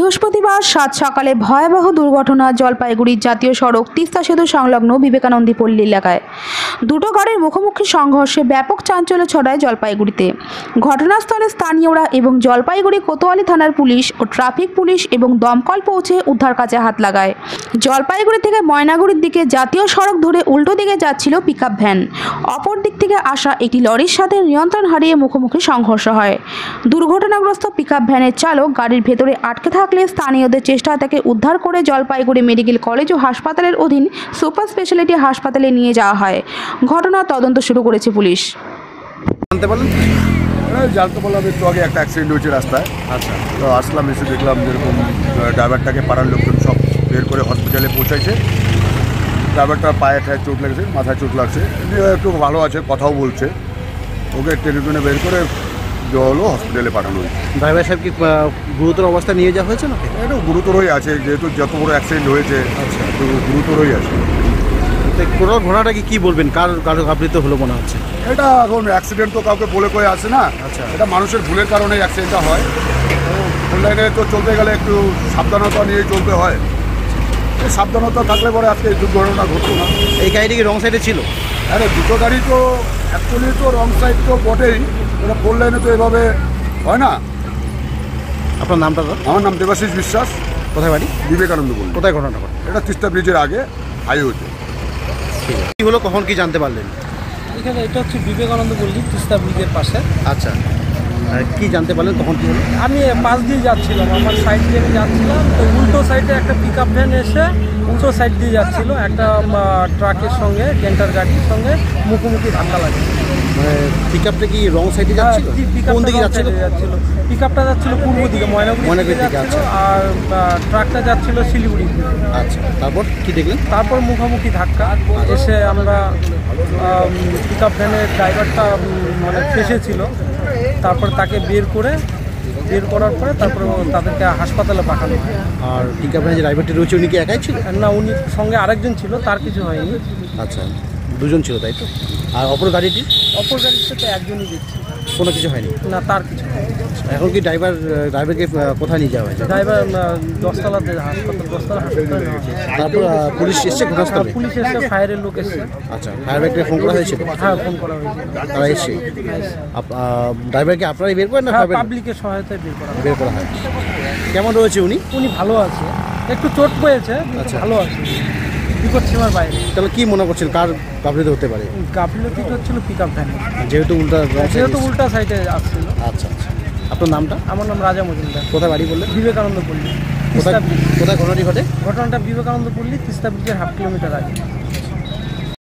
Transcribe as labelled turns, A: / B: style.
A: বৃহস্পতিবার সাত সকালে ভয়াবহ দুর্ঘটনা জলপাইগুড়ির জাতীয় সড়ক তিস্তা সেতু সংলগ্ন বিবেকানন্দী পল্লী এলাকায় দুটো গাড়ির মুখোমুখি সংঘর্ষে ব্যাপক চাঞ্চল্য ছড়ায় জলপাইগুড়িতে। ঘটনাস্থলে স্থানীয়রা এবং জলপাইগুড়ি কোতোয়ালি থানার পুলিশ ও ট্রাফিক পুলিশ এবং দমকল পৌঁছে উদ্ধার কাজে হাত লাগায়। জলপাইগুড়ি থেকে ময়নাগুড়ির দিকে জাতীয় সড়ক ধরে উল্টো দিকে যাচ্ছিল পিকআপ ভ্যান। অপর দিক থেকে আসা একটি লরির সাথে নিয়ন্ত্রণ হারিয়ে মুখোমুখি সংঘর্ষ হয়। দুর্ঘটনাগ্রস্ত পিকআপ ভ্যানের চালক গাড়ির ভেতরে আটকে থাকলে স্থানীয়দের চেষ্টায় তাকে উদ্ধার করে জলপাইগুড়ি মেডিকেল কলেজ ও হাসপাতালের অধীন সুপার স্পেশালিটি হাসপাতালে নিয়ে যাওয়া হয়। ঘটনার তদন্ত শুরু করেছে পুলিশ।
B: জানতে পারলাম একটু আগে একটা অ্যাক্সিডেন্ট হয়েছে রাস্তায়। আচ্ছা, তো আসলাম, এসে দেখলাম যেরকম ড্রাইভারটাকে পাড়ার লোকজন সব বের করে হসপিটালে পৌঁছাইছে। ড্রাইভারটার পায়ে ঠায় চোট লেগেছে, মাথায় চোট লাগছে, একটু ভালো আছে, কথাও বলছে। ওকে টেনে টেনে বের করে হলো হসপিটালে পাঠানো হয়েছে।
C: ড্রাইভার সাহেব কি গুরুতর অবস্থায় নিয়ে যাওয়া হয়েছে নাকি?
B: একটু গুরুতরই আছে, যেহেতু যত বড় অ্যাক্সিডেন্ট হয়েছে। আচ্ছা, একটু গুরুতরই আছে।
C: পুরো ঘটনাটা কি বলবেন? কার আবৃত হলো মনে হচ্ছে?
B: এটা এখন অ্যাক্সিডেন্ট তো কাউকে বলে কয়ে আসে না। আচ্ছা, এটা মানুষের ভুলের কারণে অ্যাক্সিডেন্টটা হয়। অনলাইনে তো চলতে গেলে একটু সাবধানতা নিয়ে চলতে হয়। এই সাবধানতা থাকলে পরে আজকে এই দুর্ঘটনা ঘটতো না।
C: এই গাড়িটি কি রং সাইডে ছিল?
B: আরে দুটো গাড়ি তো অ্যাকচুয়ালি তো রং সাইড তো বটেই, ওটা ফোর লাইনে তো এভাবে হয় না।
C: আপনার নামটা?
B: আমার নাম দেবাশিস বিশ্বাস।
C: কোথায় বাড়ি?
B: বিবেকানন্দ বলুন।
C: কোথায় ঘটনাটা ঘটে?
B: এটা তিস্তা ব্রিজের আগে হাইওয়েতে।
C: কী হলো, কখন কি জানতে পারলেন?
D: এখানে এটা হচ্ছে বিবেকানন্দ পল্লী, তিস্তা ব্রিজের পাশে।
C: আচ্ছা, কি জানতে পারলেন, কখন কি হলো?
D: আমি পাশ দিয়ে যাচ্ছিলাম, আমার সাইড দিয়ে আমি যাচ্ছিলাম, তো উল্টো সাইডে একটা পিকআপ ভ্যান এসে উল্টো সাইড দিয়ে যাচ্ছিল, একটা ট্রাকের সঙ্গে, ট্যাঙ্কার গাড়ির সঙ্গে মুখোমুখি ধাক্কা লাগে।
C: মানে পিকআপটা কি রং সাইডে যাচ্ছিল? কোন দিকে যাচ্ছিল?
D: পিকআপটা যাচ্ছিল পূর্ব দিকে, ময়নাগুড়ি দিকে যাচ্ছিল, আর ট্রাকটা যাচ্ছিল শিলিগুড়ি।
C: আচ্ছা, তারপর কি দেখলেন?
D: তারপর মুখোমুখি ধাক্কা এসে আমরা পিকআপ ভ্যানের ড্রাইভারটা মানে ফেসেছিল, তারপর তাকে বের করার পরে তারপরে তাদেরকে হাসপাতালে পাঠানো হয়।
C: আর পিকআপ ভ্যানের যে ড্রাইভারটি রয়েছে উনি কি একাই ছিল?
D: না, উনি সঙ্গে আরেকজন ছিল, তার কিছু হয়নি।
C: আচ্ছা, দুজন ছিল তাই তো? আর অপর গাড়িটি?
D: অপর গাড়িতে তো একজনই দেখছি,
C: কোনো কিছু হয়নি?
D: না, তার কিছু হয়নি।
C: এখন কি ড্রাইভারকে কোথায় নিয়ে যাওয়া হয়েছে?
D: ড্রাইভার দশতলাতে দশতলা হাসপাতালে নেওয়া হয়েছে।
C: তারপর পুলিশ এসছে ঘটনাস্থলে?
D: পুলিশ এসে, ফায়ারের লোক এসছে।
C: আচ্ছা, ফায়ার ব্রিগেডকে ফোন করা হয়েছিল?
D: হ্যাঁ, ফোন করা হয়েছে,
C: তারা এসছে। ড্রাইভারকে আপনারাই বের করেন না
D: পাবলিকের সহায়তায়
C: বের করা হয়? কেমন রয়েছে উনি?
D: উনি ভালো আছে, একটু চোট পেয়েছে, ভালো আছে, বিপদ সীমার বাইরে।
C: তাহলে কি মনে করছেন, কার গাফিলতি হতে পারে?
D: গাফিলতি হচ্ছিল পিকআপ ভ্যান,
C: যেহেতু
D: উল্টা সাইডে আসছিল।
C: আচ্ছা আচ্ছা, আপনার নামটা?
D: আমার নাম রাজা মজুমদার।
C: কোথায় বাড়ি বললেন?
D: বিবেকানন্দ পল্লী।
C: কোথায় ঘটনাটি ঘটে?
D: ঘটনাটা বিবেকানন্দ পল্লী, তিস্তা ব্রিজের হাফ কিলোমিটার আগে।